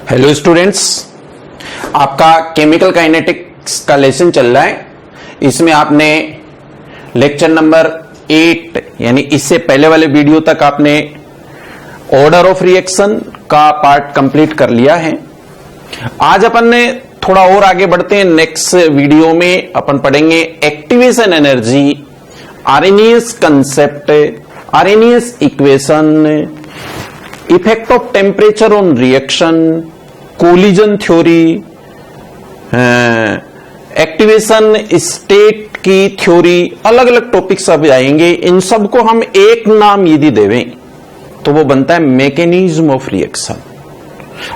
Hello students, आपका chemical kinetics का lesson चल रहा है। इसमें आपने लेक्चर नंबर 8 यानी इससे पहले वाले वीडियो तक आपने ऑर्डर ऑफ रिएक्शन का पार्ट कंप्लीट कर लिया है। आज अपन ने थोड़ा और आगे बढ़ते हैं। नेक्स्ट वीडियो में अपन पढ़ेंगे activation energy, Arrhenius concept, Arrhenius equation, effect of temperature on reaction, collision theory, activation state की थ्योरी, अलग अलग टॉपिक सब आएंगे। इन सबको हम एक नाम यदि देवें तो वो बनता है मैकेनिज्म ऑफ रिएक्शन।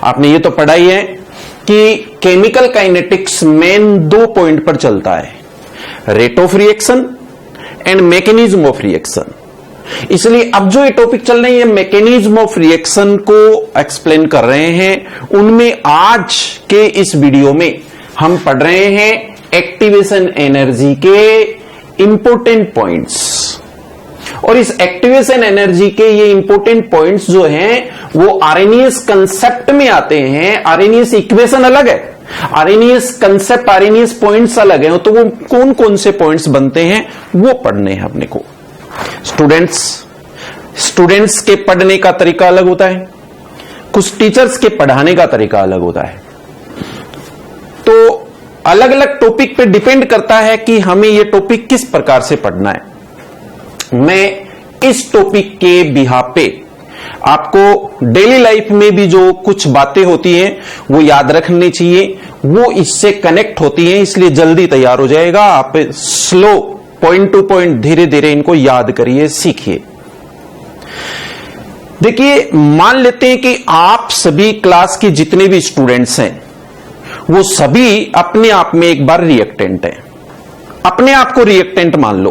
आपने ये तो पढ़ा ही है कि केमिकल काइनेटिक्स मेन 2 पॉइंट पर चलता है, rate of reaction and mechanism of reaction. इसलिए अब जो ये टॉपिक चल रहे हैं, मैकेनिज्म ऑफ रिएक्शन को एक्सप्लेन कर रहे हैं। उनमें आज के इस वीडियो में हम पढ़ रहे हैं एक्टिवेशन एनर्जी के इंपॉर्टेंट पॉइंट्स। और इस एक्टिवेशन एनर्जी के ये इंपॉर्टेंट पॉइंट्स जो हैं वो आर्हेनियस कंसेप्ट में आते हैं। आर्हेनियस इक्वेशन अलग है, आर्हेनियस कंसेप्ट, आर्हेनियस पॉइंट्स अलग हैं। तो वो कौन कौन से पॉइंट्स बनते हैं वो पढ़ने हैं अपने को। स्टूडेंट्स के पढ़ने का तरीका अलग होता है, कुछ टीचर्स के पढ़ाने का तरीका अलग होता है। तो अलग अलग टॉपिक पे डिपेंड करता है कि हमें यह टॉपिक किस प्रकार से पढ़ना है। मैं इस टॉपिक के बिहाफ पे आपको डेली लाइफ में भी जो कुछ बातें होती हैं वो याद रखनी चाहिए, वो इससे कनेक्ट होती हैं, इसलिए जल्दी तैयार हो जाएगा। आप स्लो पॉइंट टू पॉइंट धीरे धीरे इनको याद करिए, सीखिए। देखिए, मान लेते हैं कि आप सभी क्लास के जितने भी स्टूडेंट्स हैं वो सभी अपने आप में एक बार रिएक्टेंट हैं। अपने आप को रिएक्टेंट मान लो,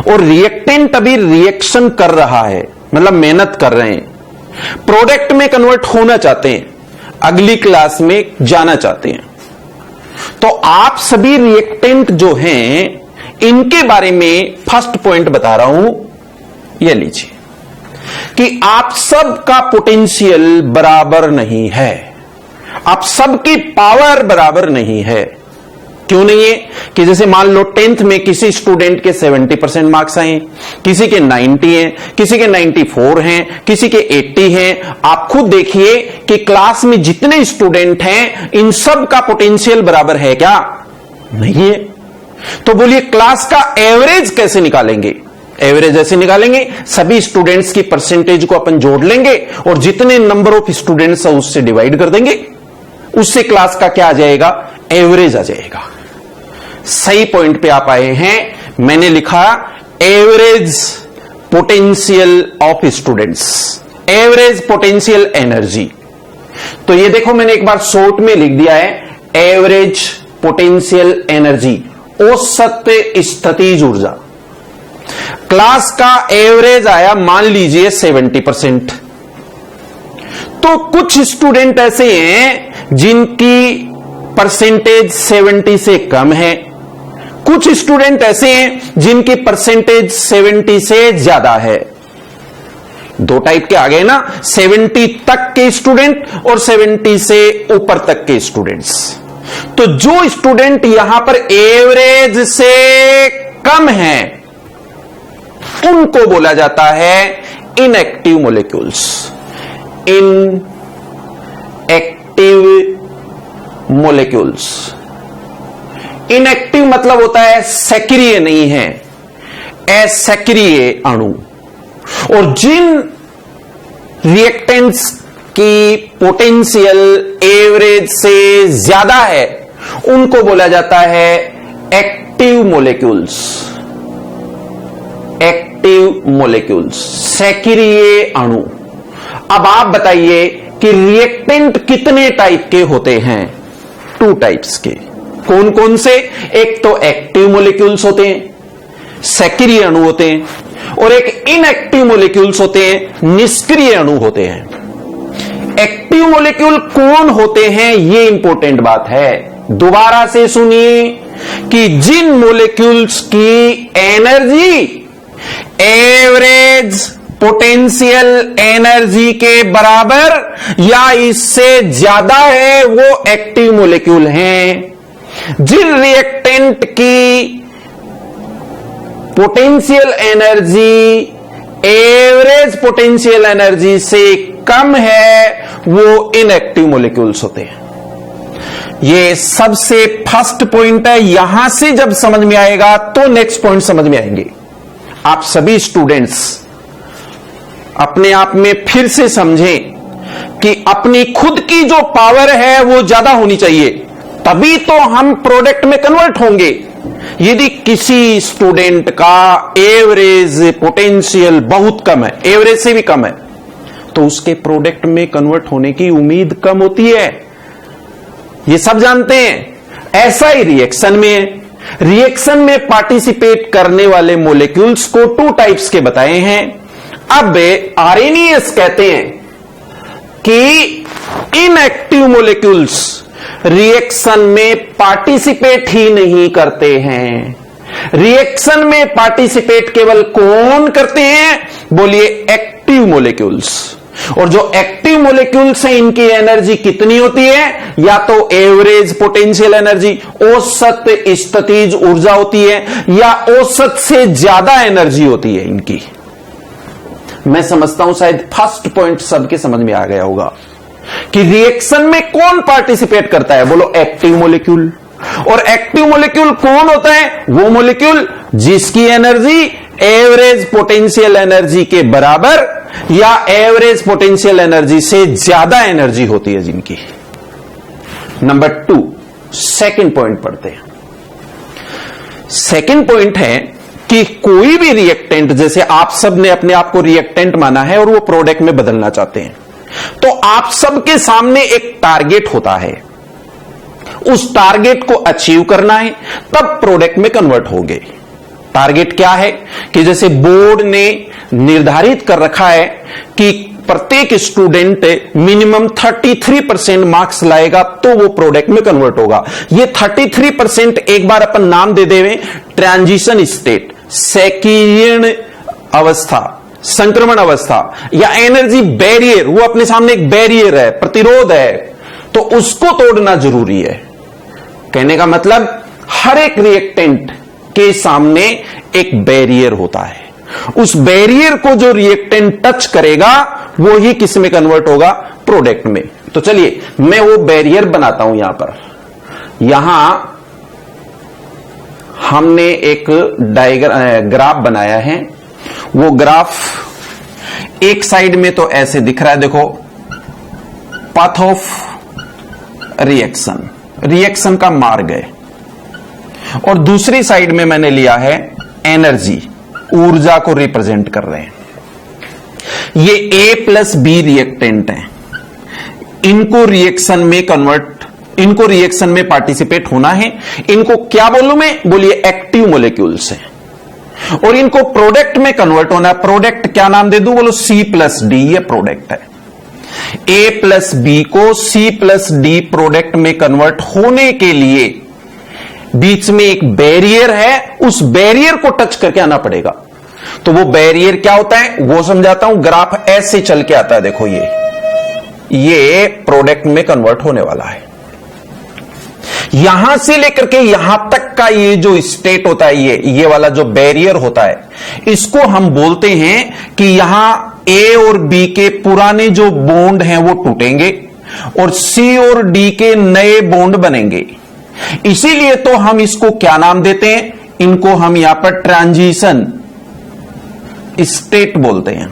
और रिएक्टेंट अभी रिएक्शन कर रहा है, मतलब मेहनत कर रहे हैं, प्रोडक्ट में कन्वर्ट होना चाहते हैं, अगली क्लास में जाना चाहते हैं। तो आप सभी रिएक्टेंट जो हैं इनके बारे में फर्स्ट पॉइंट बता रहा हूं, यह लीजिए कि आप सबका पोटेंशियल बराबर नहीं है, आप सबकी पावर बराबर नहीं है। क्यों नहीं है? कि जैसे मान लो 10th में किसी स्टूडेंट के 70% मार्क्स आए, किसी के 90 हैं, किसी के 94 हैं, किसी के 80 हैं। आप खुद देखिए कि क्लास में जितने स्टूडेंट हैं इन सब का पोटेंशियल बराबर है क्या? नहीं है। तो बोलिए क्लास का एवरेज कैसे निकालेंगे? एवरेज ऐसे निकालेंगे, सभी स्टूडेंट्स की परसेंटेज को अपन जोड़ लेंगे और जितने नंबर ऑफ स्टूडेंट्स है उससे डिवाइड कर देंगे, उससे क्लास का क्या आ जाएगा? एवरेज आ जाएगा। सही पॉइंट पे आप आए हैं। मैंने लिखा average potential of students, average potential energy. तो ये देखो, मैंने एक बार शॉर्ट में लिख दिया है एवरेज पोटेंशियल एनर्जी, औसत स्थितिज ऊर्जा। क्लास का एवरेज आया मान लीजिए 70%। तो कुछ स्टूडेंट ऐसे हैं जिनकी परसेंटेज 70 से कम है, कुछ स्टूडेंट ऐसे हैं जिनकी परसेंटेज 70 से ज्यादा है। दो टाइप के आ गए ना, 70 तक के स्टूडेंट और 70 से ऊपर तक के स्टूडेंट्स। तो जो स्टूडेंट यहां पर एवरेज से कम है उनको बोला जाता है inactive molecules. Inactive molecules, inactive मतलब होता है सक्रिय नहीं है, असक्रिय अणु। और जिन रिएक्टेंट्स की पोटेंशियल एवरेज से ज्यादा है उनको बोला जाता है एक्टिव मॉलिक्यूल्स। एक्टिव मॉलिक्यूल्स, सक्रिय अणु। अब आप बताइए कि रिएक्टेंट कितने टाइप के होते हैं? 2 टाइप्स के। कौन कौन से? एक तो एक्टिव मॉलिक्यूल्स होते हैं, सक्रिय अणु होते हैं, और एक इनएक्टिव मॉलिक्यूल्स होते हैं, निष्क्रिय अणु होते हैं। एक्टिव मॉलिक्यूल कौन होते हैं ये इंपॉर्टेंट बात है। दोबारा से सुनिए कि जिन मॉलिक्यूल्स की एनर्जी एवरेज पोटेंशियल एनर्जी के बराबर या इससे ज्यादा है वो एक्टिव मॉलिक्यूल हैं। जिन रिएक्टेंट की potential energy average potential energy से कम है वो इनएक्टिव मॉलिक्यूल्स होते हैं। ये सबसे फर्स्ट पॉइंट है। यहां से जब समझ में आएगा तो नेक्स्ट पॉइंट समझ में आएंगे। आप सभी स्टूडेंट्स अपने आप में फिर से समझें कि अपनी खुद की जो पावर है वो ज्यादा होनी चाहिए, तभी तो हम प्रोडक्ट में कन्वर्ट होंगे। यदि किसी स्टूडेंट का एवरेज पोटेंशियल बहुत कम है, एवरेज से भी कम है, तो उसके प्रोडक्ट में कन्वर्ट होने की उम्मीद कम होती है। ये सब जानते हैं। ऐसा ही रिएक्शन में है। रिएक्शन में पार्टिसिपेट करने वाले मॉलिक्यूल्स को 2 टाइप्स के बताए हैं। अब आरएनएस कहते हैं कि इनएक्टिव मॉलिक्यूल्स रिएक्शन में पार्टिसिपेट ही नहीं करते हैं। रिएक्शन में पार्टिसिपेट केवल कौन करते हैं? बोलिए एक्टिव मॉलिक्यूल्स। और जो एक्टिव मॉलिक्यूल्स हैं इनकी एनर्जी कितनी होती है? या तो एवरेज पोटेंशियल एनर्जी, औसत स्थितिज ऊर्जा होती है, या औसत से ज्यादा एनर्जी होती है इनकी। मैं समझता हूं शायद फर्स्ट पॉइंट सबके समझ में आ गया होगा कि रिएक्शन में कौन पार्टिसिपेट करता है? बोलो एक्टिव मॉलिक्यूल। और एक्टिव मॉलिक्यूल कौन होता है? वो मॉलिक्यूल जिसकी एनर्जी एवरेज पोटेंशियल एनर्जी के बराबर या एवरेज पोटेंशियल एनर्जी से ज्यादा एनर्जी होती है जिनकी। नंबर 2 सेकंड पॉइंट पढ़ते हैं। सेकंड पॉइंट है कि कोई भी रिएक्टेंट, जैसे आप सब ने अपने आप को रिएक्टेंट माना है और वो प्रोडक्ट में बदलना चाहते हैं, तो आप सबके सामने एक टारगेट होता है। उस टारगेट को अचीव करना है, तब प्रोडक्ट में कन्वर्ट होगे। टारगेट क्या है कि जैसे बोर्ड ने निर्धारित कर रखा है कि प्रत्येक स्टूडेंट मिनिमम 33% मार्क्स लाएगा तो वो प्रोडक्ट में कन्वर्ट होगा। ये 33% एक बार अपन नाम दे देवे ट्रांजिशन स्टेट, सेकीर्ण अवस्था, संक्रमण अवस्था या एनर्जी बैरियर, वो अपने सामने एक बैरियर है, प्रतिरोध है, तो उसको तोड़ना जरूरी है। कहने का मतलब हर एक रिएक्टेंट के सामने एक बैरियर होता है। उस बैरियर को जो रिएक्टेंट टच करेगा वो ही किस में कन्वर्ट होगा? प्रोडक्ट में। तो चलिए मैं वो बैरियर बनाता हूं। यहां पर यहां हमने एक ग्राफ बनाया है। वो ग्राफ एक साइड में तो ऐसे दिख रहा है, देखो, पाथ ऑफ रिएक्शन, रिएक्शन का मार्ग है, और दूसरी साइड में मैंने लिया है एनर्जी, ऊर्जा को रिप्रेजेंट कर रहे हैं। ये ए प्लस बी रिएक्टेंट हैं, इनको रिएक्शन में कन्वर्ट, इनको रिएक्शन में पार्टिसिपेट होना है। इनको क्या बोलूं मैं? बोलिए एक्टिव मॉलिक्यूल्स हैं। और इनको प्रोडक्ट में कन्वर्ट होना है। प्रोडक्ट क्या नाम दे दूं? बोलो सी प्लस डी, ये प्रोडक्ट है। ए प्लस बी को सी प्लस डी प्रोडक्ट में कन्वर्ट होने के लिए बीच में एक बैरियर है, उस बैरियर को टच करके आना पड़ेगा। तो वो बैरियर क्या होता है वो समझाता हूं। ग्राफ ऐसे चल के आता है, देखो, ये प्रोडक्ट में कन्वर्ट होने वाला है। यहां से लेकर के यहां तक का ये जो स्टेट होता है, ये वाला जो बैरियर होता है, इसको हम बोलते हैं कि यहां ए और बी के पुराने जो बॉन्ड हैं वो टूटेंगे और सी और डी के नए बॉन्ड बनेंगे। इसीलिए तो हम इसको क्या नाम देते हैं? इनको हम यहां पर ट्रांजिशन स्टेट बोलते हैं।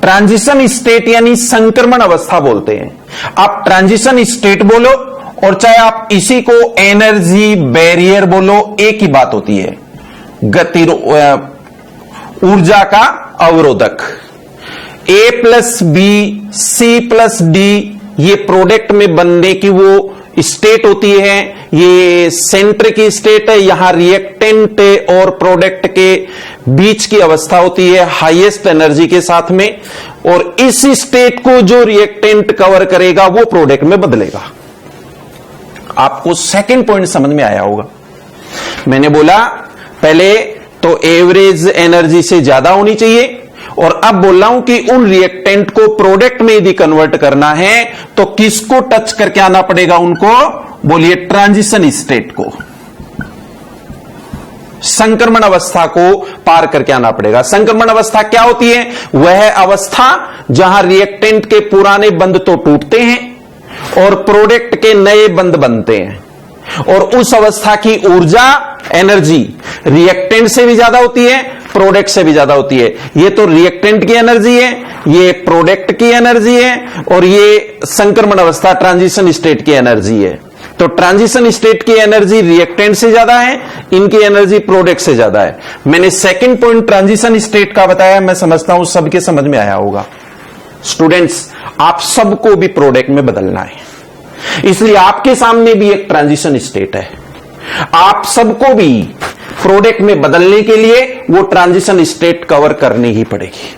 ट्रांजिशन स्टेट यानी संक्रमण अवस्था बोलते हैं। आप ट्रांजिशन स्टेट बोलो और चाहे आप इसी को एनर्जी बैरियर बोलो, एक ही बात होती है। गति, ऊर्जा का अवरोधक। A plus B, C plus D, ये प्रोडक्ट में बनने की वो स्टेट होती है। ये सेंटर की स्टेट है। यहां रिएक्टेंट और प्रोडक्ट के बीच की अवस्था होती है हाईएस्ट एनर्जी के साथ में, और इस स्टेट को जो रिएक्टेंट कवर करेगा वो प्रोडक्ट में बदलेगा। आपको सेकंड पॉइंट समझ में आया होगा। मैंने बोला पहले तो एवरेज एनर्जी से ज्यादा होनी चाहिए और अब बोल रहा हूं कि उन रिएक्टेंट को प्रोडक्ट में यदि कन्वर्ट करना है तो किसको टच करके आना पड़ेगा उनको? बोलिए ट्रांजिशन स्टेट को, संक्रमण अवस्था को पार करके आना पड़ेगा। संक्रमण अवस्था क्या होती है? वह अवस्था जहां रिएक्टेंट के पुराने बंध तो टूटते हैं और प्रोडक्ट के नए बंध बनते हैं, और उस अवस्था की ऊर्जा, एनर्जी रिएक्टेंट से भी ज्यादा होती है, प्रोडक्ट से भी ज्यादा होती है। ये तो रिएक्टेंट की एनर्जी है, ये प्रोडक्ट की एनर्जी है, और ये संक्रमण अवस्था ट्रांजिशन स्टेट की एनर्जी है। तो ट्रांजिशन स्टेट की एनर्जी रिएक्टेंट से ज्यादा है, इनकी एनर्जी प्रोडक्ट से ज्यादा है। मैंने सेकंड पॉइंट ट्रांजिशन स्टेट का बताया, मैं समझता हूं सबके समझ में आया होगा। स्टूडेंट्स, आप सबको भी प्रोडक्ट में बदलना है, इसलिए आपके सामने भी एक ट्रांजिशन स्टेट है। आप सबको भी प्रोडक्ट में बदलने के लिए वो ट्रांजिशन स्टेट कवर करनी ही पड़ेगी।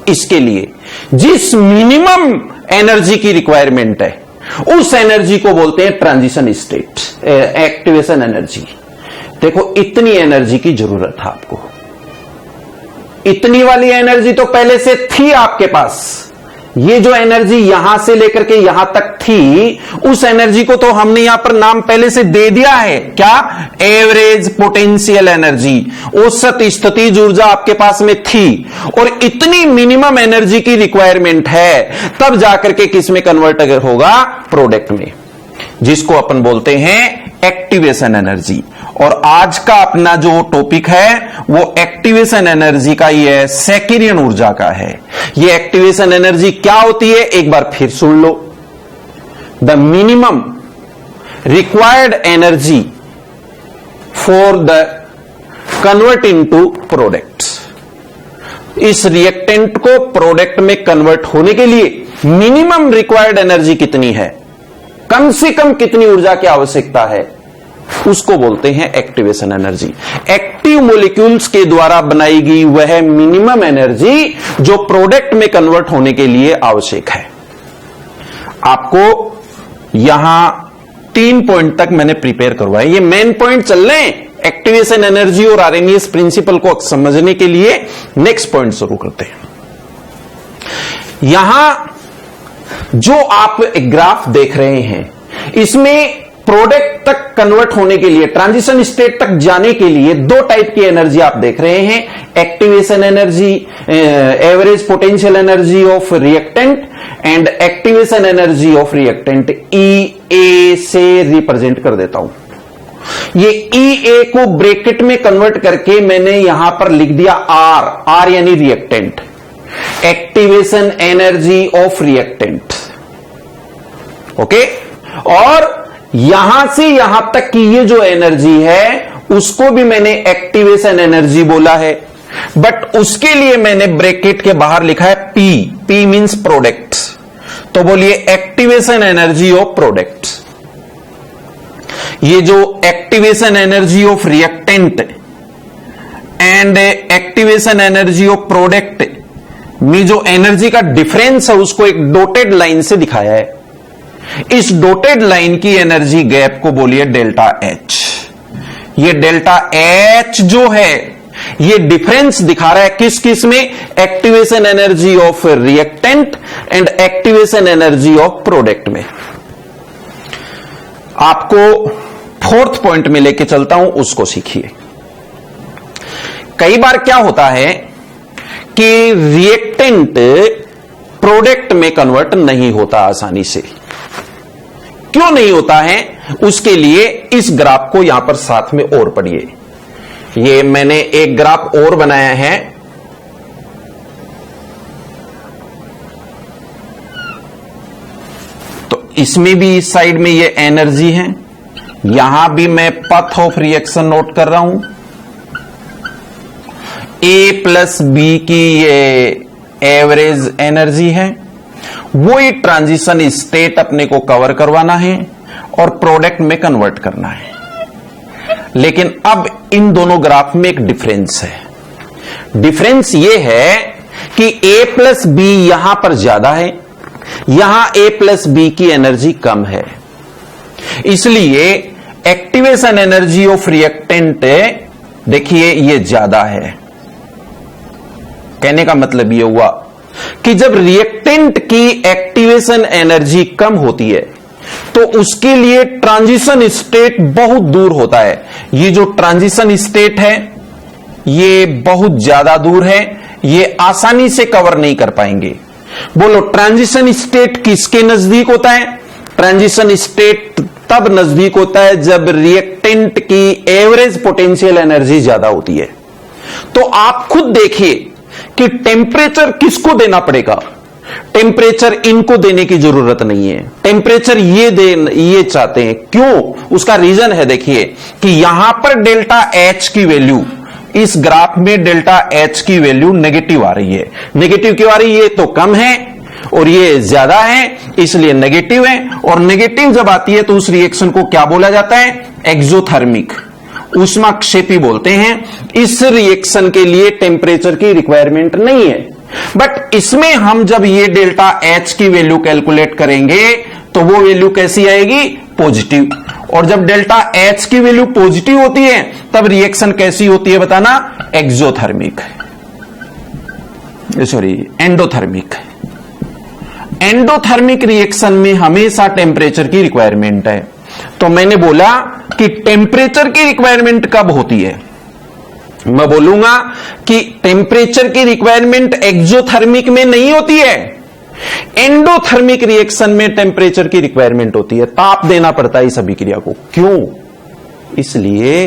इसके लिए जिस मिनिमम एनर्जी की रिक्वायरमेंट है उस एनर्जी को बोलते हैं ट्रांजिशन स्टेट, एक्टिवेशन एनर्जी। देखो, इतनी एनर्जी की जरूरत है आपको, इतनी वाली एनर्जी तो पहले से थी आपके पास। ये जो एनर्जी यहां से लेकर के यहां तक थी, उस एनर्जी को तो हमने यहां पर नाम पहले से दे दिया है, क्या? Average potential energy. औसत स्थितिज ऊर्जा आपके पास में थी, और इतनी मिनिमम एनर्जी की रिक्वायरमेंट है, तब जाकर के किस में कन्वर्ट होगा? प्रोडक्ट में, जिसको अपन बोलते हैं एक्टिवेशन एनर्जी। और आज का अपना जो टॉपिक है वो एक्टिवेशन एनर्जी का ही है, सेकेरियन ऊर्जा का है। ये एक्टिवेशन एनर्जी क्या होती है, एक बार फिर सुन लो। The minimum required energy for the convert into products. इस रिएक्टेंट को प्रोडक्ट में कन्वर्ट होने के लिए मिनिमम रिक्वायर्ड एनर्जी कितनी है, कम से कम कितनी ऊर्जा की आवश्यकता है, उसको बोलते हैं एक्टिवेशन एनर्जी। एक्टिव मॉलिक्यूल्स के द्वारा बनाई गई वह मिनिमम एनर्जी जो प्रोडक्ट में कन्वर्ट होने के लिए आवश्यक है। आपको यहां 3 पॉइंट तक मैंने प्रिपेयर करवाए, ये मेन पॉइंट चल रहे हैं। एक्टिवेशन एनर्जी और आरएमएस प्रिंसिपल को समझने के लिए नेक्स्ट पॉइंट शुरू करते हैं। यहां जो आप एक ग्राफ देख रहे हैं, इसमें प्रोडक्ट तक कन्वर्ट होने के लिए, ट्रांजिशन स्टेट तक जाने के लिए 2 टाइप की एनर्जी आप देख रहे हैं। Activation energy, average potential energy of reactant, and activation energy of reactant. EA से रिप्रेजेंट कर देता हूं। ये EA को ब्रैकेट में कन्वर्ट करके मैंने यहां पर लिख दिया R यानी reactant, activation energy of reactant. Okay, और यहां से यहां तक की ये जो एनर्जी है उसको भी मैंने एक्टिवेशन एनर्जी बोला है, बट उसके लिए मैंने ब्रैकेट के बाहर लिखा है P मींस प्रोडक्ट्स। तो बोलिए एक्टिवेशन एनर्जी ऑफ प्रोडक्ट्स। ये जो activation energy of reactant and activation energy of product में जो एनर्जी का डिफरेंस है उसको एक डॉटेड लाइन से दिखाया है। इस डॉटेड लाइन की एनर्जी गैप को बोलिए डेल्टा H। ये डेल्टा H जो है ये डिफरेंस दिखा रहा है किस किस में? Activation energy of reactant and activation energy of product में। आपको 4th पॉइंट में लेके चलता हूं, उसको सीखिए। कई बार क्या होता है कि रिएक्टेंट प्रोडक्ट में कन्वर्ट नहीं होता आसानी से। क्यों नहीं होता है? उसके लिए इस ग्राफ को यहां पर साथ में और पढ़िए। ये मैंने एक ग्राफ और बनाया है, तो इसमें भी इस साइड में ये एनर्जी है, यहां भी मैं पाथ ऑफ रिएक्शन नोट कर रहा हूं। A प्लस बी की ये एवरेज एनर्जी है, वो ही ट्रांजिशन स्टेट अपने को कवर करवाना है और प्रोडक्ट में कन्वर्ट करना है। लेकिन अब इन दोनों ग्राफ में एक डिफरेंस है। डिफरेंस ये है कि A प्लस बी यहां पर ज्यादा है, यहां A प्लस बी की एनर्जी कम है। इसलिए एक्टिवेशन एनर्जी ऑफ रिएक्टेंट देखिए ये ज्यादा है, कहने का मतलब यह हुआ कि जब रिएक्टेंट की एक्टिवेशन एनर्जी कम होती है तो उसके लिए ट्रांजिशन स्टेट बहुत दूर होता है। ये जो ट्रांजिशन स्टेट है ये बहुत ज्यादा दूर है, ये आसानी से कवर नहीं कर पाएंगे। बोलो ट्रांजिशन स्टेट किसके नजदीक होता है? ट्रांजिशन स्टेट तब नजदीक होता है जब रिएक्टेंट की एवरेज पोटेंशियल एनर्जी ज्यादा होती है। तो आप खुद देखिए कि टेम्परेचर किसको देना पड़ेगा। टेम्परेचर इनको देने की जरूरत नहीं है, टेम्परेचर ये चाहते हैं। क्यों? उसका रीजन है, देखिए कि यहां पर डेल्टा एच की वैल्यू, इस ग्राफ में डेल्टा एच की वैल्यू नेगेटिव आ रही है। नेगेटिव क्यों आ रही है? ये तो कम है और ये ज्यादा है, इसलिए नेगेटिव है। और नेगेटिव जब आती है तो उस रिएक्शन को क्या बोला जाता है? एक्सोथर्मिक, ऊष्माक्षेपी बोलते हैं। इस रिएक्शन के लिए टेम्परेचर की रिक्वायरमेंट नहीं है। बट इसमें हम जब ये डेल्टा एच की वैल्यू कैलकुलेट करेंगे तो वो वैल्यू कैसी आएगी? पॉजिटिव। और जब डेल्टा एच की वैल्यू पॉजिटिव होती है तब रिएक्शन कैसी होती है बताना? Exothermic, sorry endothermic. Endothermic reaction में हमेशा टेम्परेचर की रिक्वायरमेंट है। तो मैंने बोला कि टेम्परेचर की रिक्वायरमेंट कब होती है? मैं बोलूंगा कि टेम्परेचर की रिक्वायरमेंट एक्सोथर्मिक में नहीं होती है, एंडोथर्मिक रिएक्शन में टेम्परेचर की रिक्वायरमेंट होती है। ताप देना पड़ता है इस अभिक्रिया को। क्यों? इसलिए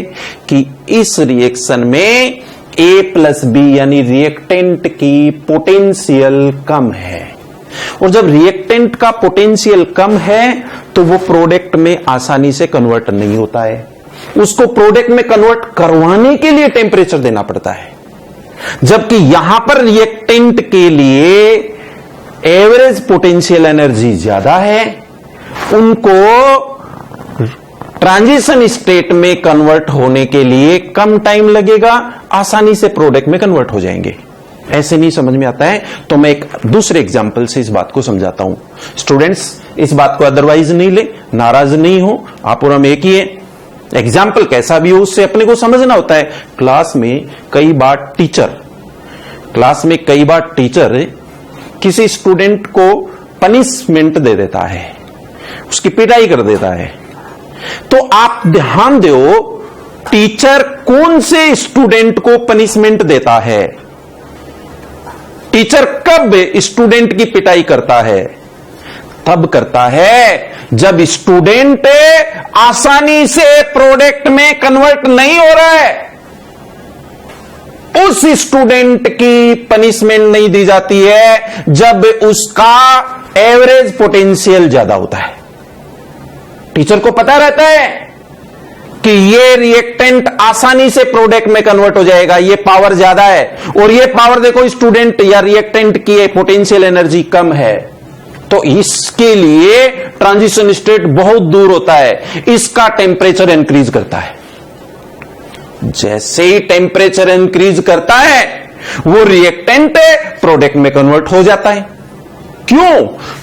कि इस रिएक्शन में A प्लस बी यानी रिएक्टेंट की पोटेंशियल कम है। और जब रिएक्टेंट का पोटेंशियल कम है तो वो प्रोडक्ट में आसानी से कन्वर्ट नहीं होता है। उसको प्रोडक्ट में कन्वर्ट करवाने के लिए टेम्परेचर देना पड़ता है। जबकि यहां पर रिएक्टेंट के लिए एवरेज पोटेंशियल एनर्जी ज्यादा है, उनको ट्रांजिशन स्टेट में कन्वर्ट होने के लिए कम टाइम लगेगा, आसानी से प्रोडक्ट में कन्वर्ट हो जाएंगे। ऐसे नहीं समझ में आता है तो मैं एक दूसरे एग्जांपल से इस बात को समझाता हूं। स्टूडेंट्स इस बात को अदरवाइज नहीं ले, नाराज नहीं हो, आप और हम एक ही है। एग्जाम्पल कैसा भी हो उससे अपने को समझना होता है। क्लास में कई बार टीचर किसी स्टूडेंट को पनिशमेंट दे देता है, उसकी पिटाई कर देता है। तो आप ध्यान दो टीचर कौन से स्टूडेंट को पनिशमेंट देता है? टीचर कब स्टूडेंट की पिटाई करता है? तब करता है जब स्टूडेंट आसानी से प्रोडक्ट में कन्वर्ट नहीं हो रहा है। उस स्टूडेंट की पनिशमेंट नहीं दी जाती है जब उसका एवरेज पोटेंशियल ज्यादा होता है। टीचर को पता रहता है कि ये रिएक्टेंट आसानी से प्रोडक्ट में कन्वर्ट हो जाएगा, ये पावर ज्यादा है, और ये पावर देखो स्टूडेंट या रिएक्टेंट की पोटेंशियल एनर्जी कम है, तो इसके लिए ट्रांजिशन स्टेट बहुत दूर होता है। इसका टेम्परेचर इंक्रीज करता है। जैसे ही टेम्परेचर इंक्रीज करता है वो रिएक्टेंट प्रोडक्ट में कन्वर्ट हो जाता है। क्यों?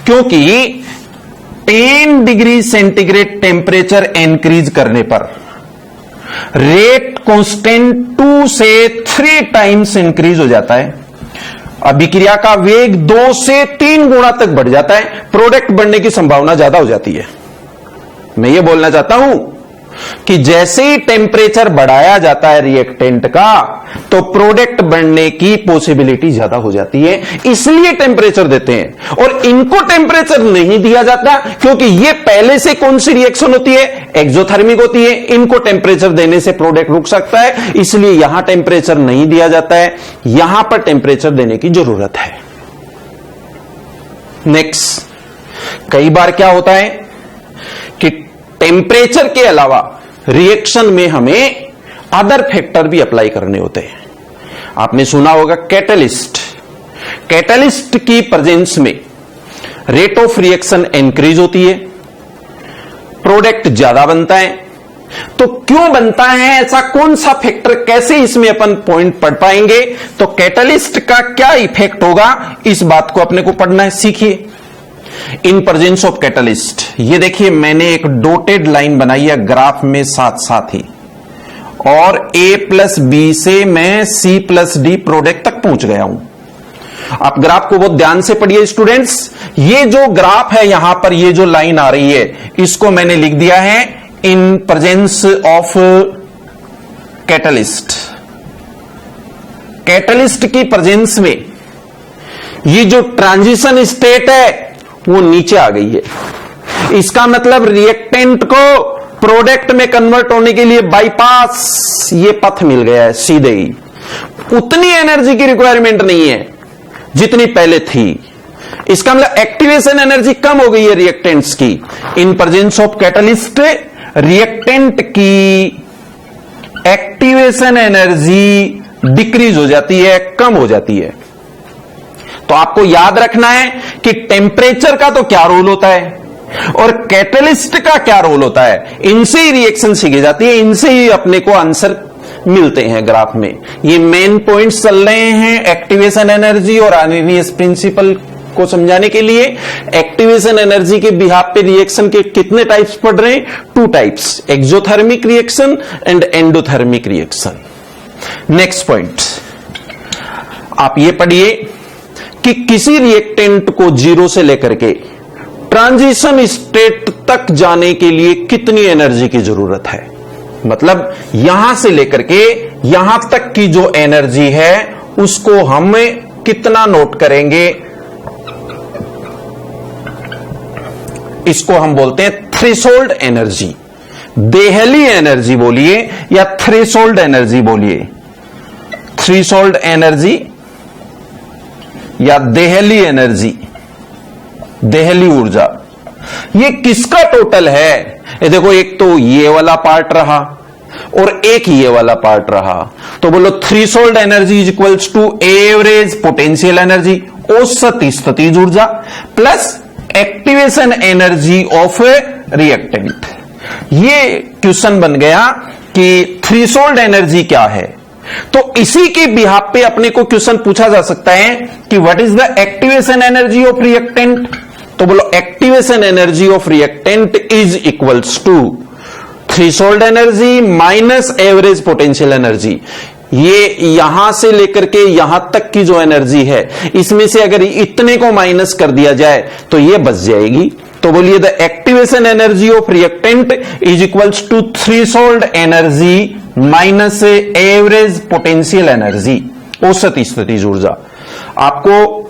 क्योंकि 10 डिग्री सेंटीग्रेड टेम्परेचर इंक्रीज करने पर रेट कांस्टेंट 2 से 3 टाइम्स इंक्रीज हो जाता है। अभिक्रिया का वेग 2 से 3 गुना तक बढ़ जाता है, प्रोडक्ट बनने की संभावना ज्यादा हो जाती है। मैं ये बोलना चाहता हूं कि जैसे ही टेम्परेचर बढ़ाया जाता है रिएक्टेंट का तो प्रोडक्ट बनने की पॉसिबिलिटी ज्यादा हो जाती है, इसलिए टेम्परेचर देते हैं। और इनको टेम्परेचर नहीं दिया जाता क्योंकि ये पहले से कौन सी रिएक्शन होती है? एक्सोथर्मिक होती है। इनको टेम्परेचर देने से प्रोडक्ट रुक सकता है, इसलिए यहां टेम्परेचर नहीं दिया जाता है, यहां पर टेम्परेचर देने की जरूरत है। नेक्स्ट, कई बार क्या होता है कि टेम्परेचर के अलावा रिएक्शन में हमें अदर फैक्टर भी अप्लाई करने होते हैं। आपने सुना होगा कैटलिस्ट। कैटलिस्ट की प्रेजेंस में रेट ऑफ रिएक्शन इंक्रीज होती है, प्रोडक्ट ज्यादा बनता है। तो क्यों बनता है, ऐसा कौन सा फैक्टर, कैसे इसमें अपन पॉइंट पढ़ पाएंगे? तो कैटलिस्ट का क्या इफेक्ट होगा इस बात को अपने को पढ़ना है, सीखिए। इन प्रेजेंस ऑफ कैटलिस्ट, ये देखिए मैंने एक डॉटेड लाइन बनाई है ग्राफ में साथ साथ ही, और A प्लस बी से मैं C प्लस डी प्रोडक्ट तक पहुंच गया हूं। आप ग्राफ को बहुत ध्यान से पढ़िए स्टूडेंट्स। ये जो ग्राफ है यहां पर, ये जो लाइन आ रही है, इसको मैंने लिख दिया है in presence of catalyst. Catalyst की प्रेजेंस में ये जो ट्रांजिशन स्टेट है वो नीचे आ गई है। इसका मतलब रिएक्टेंट को प्रोडक्ट में कन्वर्ट होने के लिए बाईपास ये पथ मिल गया है सीधे ही। उतनी एनर्जी की रिक्वायरमेंट नहीं है जितनी पहले थी। इसका मतलब एक्टिवेशन एनर्जी कम हो गई है रिएक्टेंट्स की। In presence of catalyst reactant की एक्टिवेशन एनर्जी डिक्रीज हो जाती है, कम हो जाती है। तो आपको याद रखना है कि टेम्परेचर का तो क्या रोल होता है और कैटलिस्ट का क्या रोल होता है। इनसे ही रिएक्शन सीखी जाती है, इनसे ही अपने को आंसर मिलते हैं ग्राफ में। ये मेन पॉइंट्स चल रहे हैं एक्टिवेशन एनर्जी और आर्हेनियस प्रिंसिपल को समझाने के लिए। एक्टिवेशन एनर्जी के बिहाफ पे रिएक्शन के कितने टाइप्स पढ़ रहे हैं? 2 types, exothermic reaction and endothermic reaction. Next point आप ये पढ़िए कि किसी रिएक्टेंट को 0 से लेकर के ट्रांजिशन स्टेट तक जाने के लिए कितनी एनर्जी की जरूरत है। मतलब यहां से लेकर के यहां तक की जो एनर्जी है उसको हम कितना नोट करेंगे, इसको हम बोलते हैं थ्रेशोल्ड एनर्जी। देहली एनर्जी बोलिए या थ्रेशोल्ड एनर्जी बोलिए। थ्रेशोल्ड एनर्जी या देहली एनर्जी, देहली ऊर्जा। ये किसका टोटल है? ये देखो, एक तो ये वाला पार्ट रहा और एक ये वाला पार्ट रहा। तो बोलो threshold energy is equals to average potential energy, औसत स्थितिज ऊर्जा, plus activation energy of reactant. ये क्वेश्चन बन गया कि थ्रेशोल्ड एनर्जी क्या है। तो इसी के बिहाफ पे अपने को क्वेश्चन पूछा जा सकता है कि what is the activation energy of reactant. तो बोलो activation energy of reactant is equals to threshold energy minus average potential energy. ये यहां से लेकर के यहां तक की जो एनर्जी है, इसमें से अगर इतने को माइनस कर दिया जाए तो ये बच जाएगी। तो बोलिए the activation energy of reactant is equals to threshold energy minus average potential energy, औसत स्थितिज ऊर्जा। आपको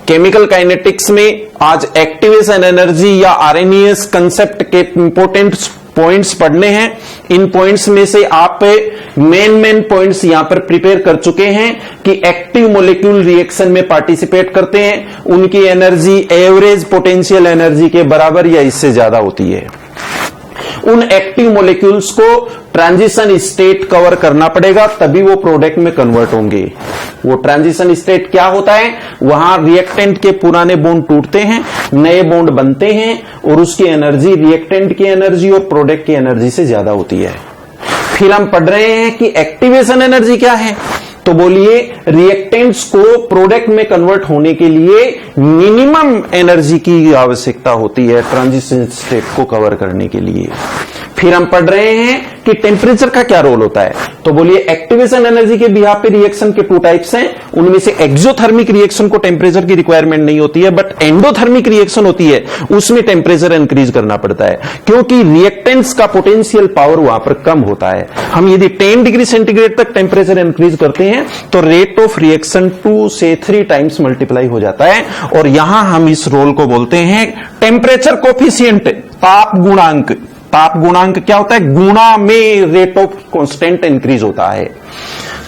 केमिकल काइनेटिक्स में आज एक्टिवेशन एनर्जी या आरएनएस कंसेप्ट के इंपोर्टेंट पॉइंट्स पढ़ने हैं। इन पॉइंट्स में से आप मेन पॉइंट्स यहां पर प्रिपेयर कर चुके हैं कि एक्टिव मॉलिक्यूल रिएक्शन में पार्टिसिपेट करते हैं, उनकी एनर्जी एवरेज पोटेंशियल एनर्जी के बराबर या इससे ज्यादा होती है। उन एक्टिव मॉलिक्यूल्स को ट्रांजिशन स्टेट कवर करना पड़ेगा, तभी वो प्रोडक्ट में कन्वर्ट होंगे। वो ट्रांजिशन स्टेट क्या होता है? वहां रिएक्टेंट के पुराने बॉन्ड टूटते हैं, नए बॉन्ड बनते हैं और उसकी एनर्जी रिएक्टेंट की एनर्जी और प्रोडक्ट की एनर्जी से ज्यादा होती है। फिर हम पढ़ रहे हैं कि एक्टिवेशन एनर्जी क्या है। तो बोलिए रिएक्टेंट्स को प्रोडक्ट में कन्वर्ट होने के लिए मिनिमम एनर्जी की आवश्यकता होती है ट्रांजिशन स्टेट को कवर करने के लिए। फिर हम पढ़ रहे हैं कि टेम्परेचर का क्या रोल होता है। तो बोलिए एक्टिवेशन एनर्जी के बिहाफ पे रिएक्शन के 2 टाइप्स हैं। उनमें से एक्सोथर्मिक रिएक्शन को टेम्परेचर की रिक्वायरमेंट नहीं होती है, बट एंडोथर्मिक रिएक्शन होती है, उसमें टेम्परेचर इंक्रीज करना पड़ता है क्योंकि रिएक्टेंट्स का पोटेंशियल पावर वहां पर कम होता है। हम यदि 10 डिग्री सेंटीग्रेड तक टेम्परेचर इंक्रीज करते हैं तो रेट ऑफ रिएक्शन 2 से 3 टाइम्स मल्टीप्लाई हो जाता है और यहां हम इस रोल को बोलते हैं टेम्परेचर कोफिशिएंट, ताप गुणांक। ताप गुणांक क्या होता है? गुणा में रेट ऑफ कांस्टेंट इंक्रीज होता है।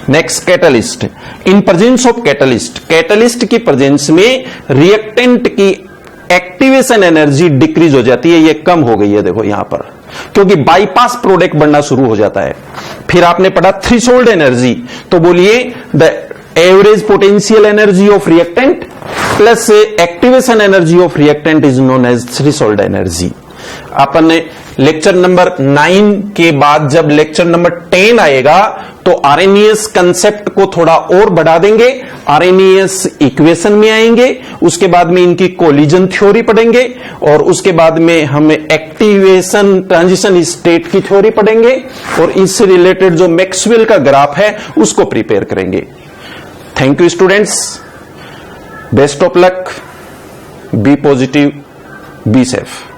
Next catalyst. In presence of catalyst, catalyst की प्रेजेंस में रिएक्टेंट की एक्टिवेशन एनर्जी डिक्रीज हो जाती है, ये कम हो गई है देखो यहां पर, क्योंकि बाईपास प्रोडक्ट बनना शुरू हो जाता है। फिर आपने पढ़ा थ्रेशोल्ड एनर्जी। तो बोलिए the average potential energy of reactant plus activation energy of reactant is known as threshold energy. अपन ने लेक्चर नंबर 9 के बाद जब लेक्चर नंबर 10 आएगा तो आरएनएस कंसेप्ट को थोड़ा और बढ़ा देंगे, आरएनएस इक्वेशन में आएंगे, उसके बाद में इनकी कोलिजन थ्योरी पढ़ेंगे और उसके बाद में हम एक्टिवेशन ट्रांजिशन स्टेट की थ्योरी पढ़ेंगे और इससे रिलेटेड जो मैक्सवेल का ग्राफ है उसको प्रिपेयर करेंगे। Thank you students. Best of luck, be positive, be safe.